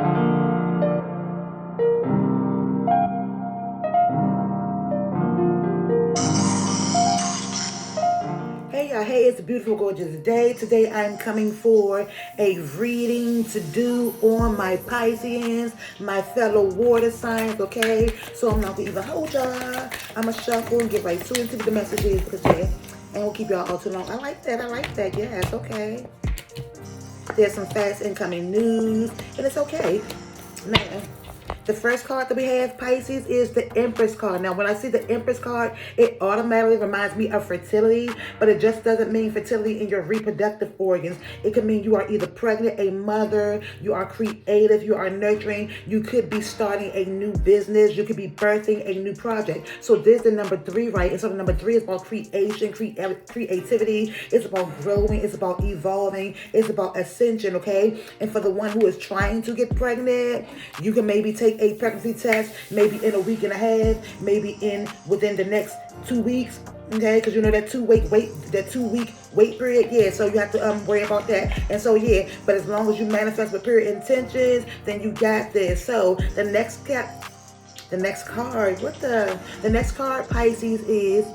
Hey y'all, hey, it's a beautiful, gorgeous day. Today I'm coming for a reading to do on my Pisces, my fellow water signs, okay? So I'm not gonna even hold y'all. I'm gonna shuffle and get right to it, see what the message is, because yeah, and we'll keep y'all all too long. I like that, yes, okay. There's some fast incoming news, and it's okay. Man, the first card that we have, Pisces, is the Empress card. Now, when I see the Empress card, it automatically reminds me of fertility, but it just doesn't mean fertility in your reproductive organs. It could mean you are either pregnant, a mother, you are creative, you are nurturing, you could be starting a new business, you could be birthing a new project. So this is the number 3, right? And so the number 3 is about creation, creativity. It's about growing, it's about evolving, it's about ascension, okay? And for the one who is trying to get pregnant, you can maybe take a pregnancy test, maybe in a week and a half, maybe within the next 2 weeks. Okay, because you know that 2 week wait period. Yeah, so you have to worry about that. And so yeah, but as long as you manifest with period intentions, then you got this. So the next card, the next card, Pisces, is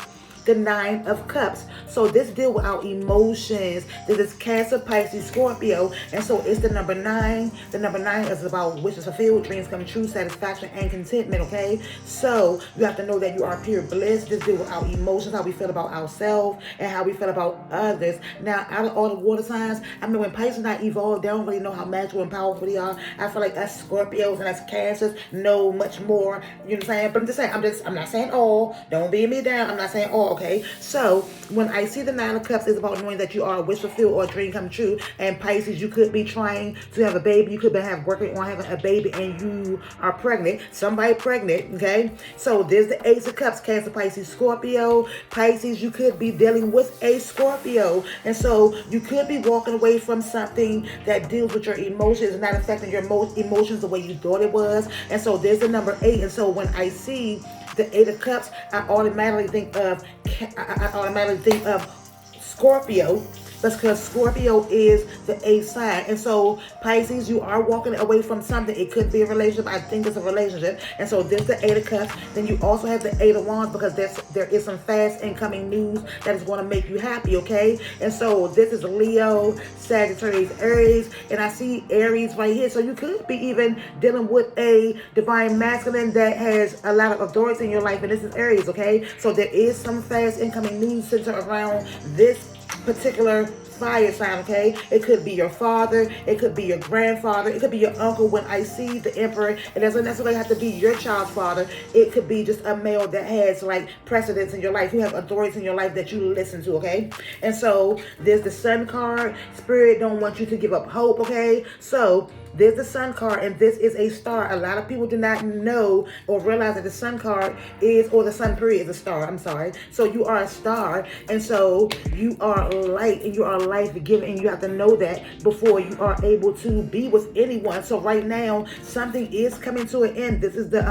the 9 of Cups. So this deal with our emotions. This is Cancer, Pisces, Scorpio. And so it's the number 9. The number 9 is about wishes fulfilled, dreams come true, satisfaction, and contentment, okay? So you have to know that you are pure bliss. This deal with our emotions, how we feel about ourselves, and how we feel about others. Now, out of all the water signs, I mean, when Pisces not evolved, they don't really know how magical and powerful they are. I feel like us Scorpios and us Cancers know much more. You know what I'm saying? But I'm just saying, I'm not saying all. Don't beat me down. I'm not saying all. Okay, so when I see the 9 of Cups, it's about knowing that you are a wish fulfilled or a dream come true. And Pisces, you could be trying to have a baby. You could be working on having a baby, and you are pregnant. Somebody pregnant. Okay, so there's the Ace of Cups, Cancer, Pisces, Scorpio. Pisces, you could be dealing with a Scorpio, and so you could be walking away from something that deals with your emotions, not affecting your emotions the way you thought it was. And so there's the number 8. And so when I see the 8 of Cups, I automatically think of Scorpio. That's because Scorpio is the 8th sign. And so Pisces, you are walking away from something. It could be a relationship. I think it's a relationship. And so there's the 8 of Cups. Then you also have the 8 of Wands, because there is some fast incoming news that is going to make you happy, okay? And so this is Leo, Sagittarius, Aries. And I see Aries right here. So you could be even dealing with a divine masculine that has a lot of authority in your life. And this is Aries, okay? So there is some fast incoming news centered around this particular fire sign, okay? It could be your father, it could be your grandfather, it could be your uncle. When I see the Emperor, it doesn't necessarily have to be your child's father. It could be just a male that has like precedence in your life, who have authorities in your life that you listen to, okay? And so there's the Sun card. Spirit don't want you to give up hope, okay? So there's the Sun card, and this is a star. A lot of people do not know or realize that the Sun card is, or the Sun period is a star. I'm sorry. So you are a star, and so you are light, and you are life-giving, and you have to know that before you are able to be with anyone. So right now, something is coming to an end. This is the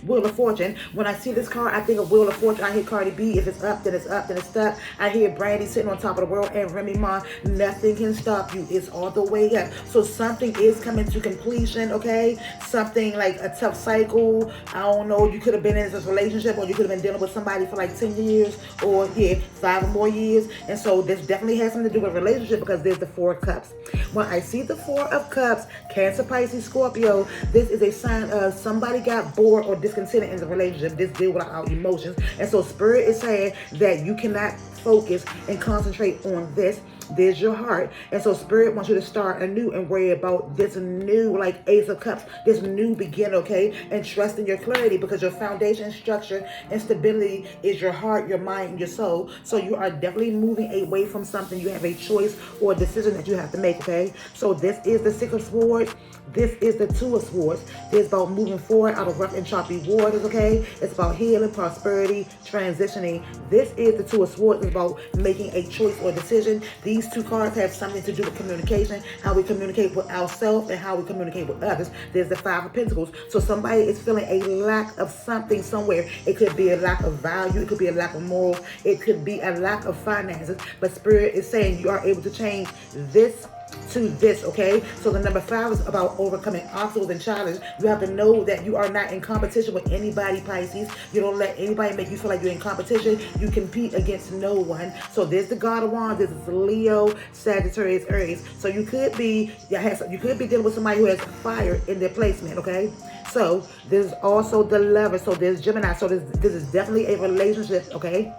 Wheel of Fortune. When I see this card, I think of Wheel of Fortune. I hear Cardi B. If it's up, then it's up, then it's stuck. I hear Brandy sitting on top of the world, and Remy Ma. Nothing can stop you. It's all the way up. So something is coming to completion, okay? Something like a tough cycle. I don't know. You could have been in this relationship, or you could have been dealing with somebody for like 10 years, or 5 or more years. And so this definitely has something to do with a relationship, because there's the 4 of Cups. When I see the 4 of Cups, Cancer, Pisces, Scorpio, this is a sign of somebody got bored or discontented in the relationship. This deal with our emotions. And so Spirit is saying that you cannot focus and concentrate on this. There's your heart. And so Spirit wants you to start anew and worry about this new, like Ace of Cups, this new begin, okay? And trust in your clarity, because your foundation, structure, and stability is your heart, your mind, and your soul. So you are definitely moving away from something. You have a choice or a decision that you have to make, okay? So this is the 6 of Swords. This is the 2 of Swords. It's about moving forward out of rough and choppy waters, okay? It's about healing, prosperity, transitioning. This is the 2 of Swords. It's about making a choice or decision. These 2 cards have something to do with communication, how we communicate with ourselves and how we communicate with others. There's the 5 of Pentacles. So somebody is feeling a lack of something somewhere. It could be a lack of value. It could be a lack of morals. It could be a lack of finances. But Spirit is saying you are able to change this to this, okay? So the number 5 is about overcoming obstacles and challenges. You have to know that you are not in competition with anybody, Pisces. You don't let anybody make you feel like you're in competition. You compete against no one. So there's the God of Wands. This is Leo, Sagittarius, Aries. So you could be dealing with somebody who has fire in their placement, okay? So there's also the Lover. So there's Gemini. So this is definitely a relationship, okay?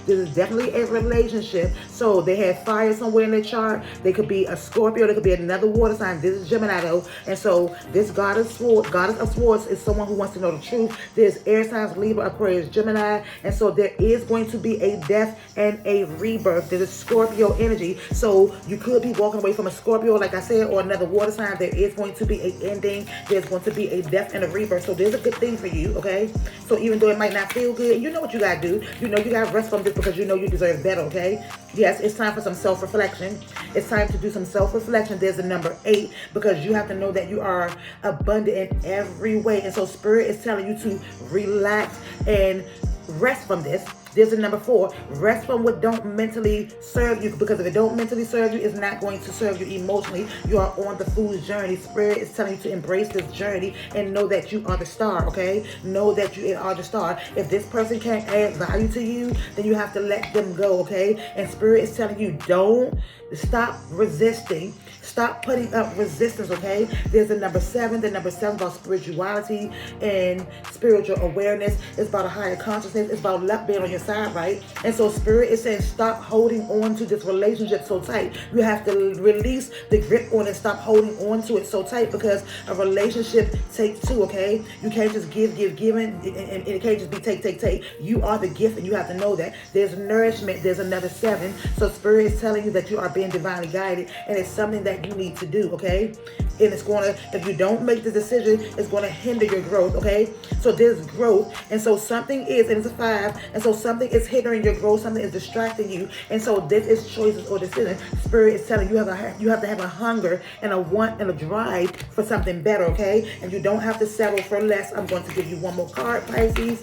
This is definitely a relationship. So they have fire somewhere in their chart. They could be a Scorpio. They could be another water sign. This is Gemini though. And so this goddess of swords is someone who wants to know the truth. There's air signs, Libra, Aquarius, Gemini. And so there is going to be a death and a rebirth. There's a Scorpio energy. So you could be walking away from a Scorpio, like I said, or another water sign. There is going to be an ending. There's going to be a death and a rebirth. So there's a good thing for you, okay? So even though it might not feel good, you know what you got to do. You know you got to rest from this because you know you deserve better, okay? Yes, it's time for some self-reflection. It's time to do some self-reflection. There's the number 8 because you have to know that you are abundant in every way. And so Spirit is telling you to relax and rest from this. There's a number 4. Rest from what don't mentally serve you, because if it don't mentally serve you, it's not going to serve you emotionally. You are on the fool's journey. Spirit is telling you to embrace this journey and know that you are the star, okay? Know that you are the star. If this person can't add value to you, then you have to let them go, okay? And Spirit is telling you, don't stop resisting. Stop putting up resistance, okay? There's the number 7. The number 7 is about spirituality and spiritual awareness. It's about a higher consciousness. It's about luck being on your side, right? And so Spirit is saying stop holding on to this relationship so tight. You have to release the grip on it, stop holding on to it so tight, because a relationship takes two, okay? You can't just give, and it can't just be take. You are the gift, and you have to know that. There's nourishment. There's another 7. So Spirit is telling you that you are being divinely guided, and it's something that you need to do, okay? And it's going to, if you don't make the decision, it's going to hinder your growth, okay? So there's growth, and so something is, and it's a 5, and so something is hindering your growth, something is distracting you, and so this is choices or decisions. Spirit is telling you you have to have a hunger and a want and a drive for something better, okay? And you don't have to settle for less. I'm going to give you one more card, Pisces.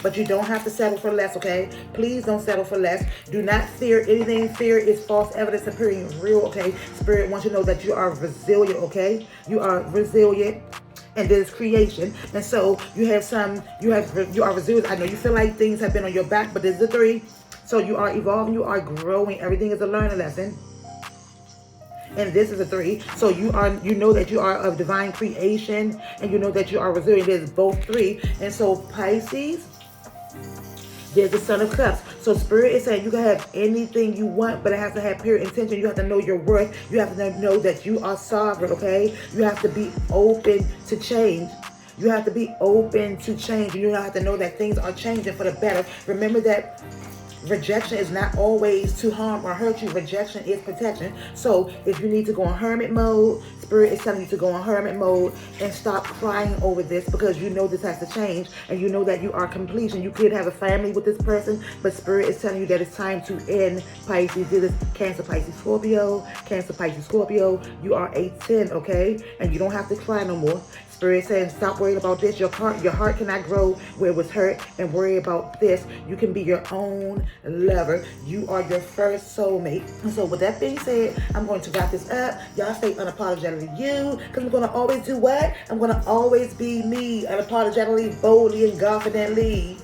But you don't have to settle for less, okay? Please don't settle for less. Do not fear anything. Fear is false evidence appearing real, okay? Spirit wants you to know that you are resilient, okay? You are resilient. And there's creation. And so you are resilient. I know you feel like things have been on your back, but there's the 3. So you are evolving, you are growing. Everything is a learning lesson. And this is a 3. So you know that you are of divine creation, and you know that you are resilient. There's both 3. And so Pisces, there's the Son of Cups. So Spirit is saying you can have anything you want, but it has to have pure intention. You have to know your worth. You have to know that you are sovereign, okay? You have to be open to change. You have to be open to change. You have to know that things are changing for the better. Remember that rejection is not always to harm or hurt you. Rejection is protection. So if you need to go in hermit mode, Spirit is telling you to go in hermit mode and stop crying over this, because you know this has to change, and you know that you are completion. You could have a family with this person, but Spirit is telling you that it's time to end, Pisces. This is Cancer, Pisces, Scorpio. Cancer, Pisces, Scorpio. You are a 10, okay? And you don't have to cry no more. Spirit saying stop worrying about this. Your heart cannot grow where it was hurt, and worry about this. You can be your own lover. You are your first soulmate. And so with that being said, I'm going to wrap this up. Y'all stay unapologetically you, because I'm going to always do what? I'm going to always be me, unapologetically, boldly, and confidently.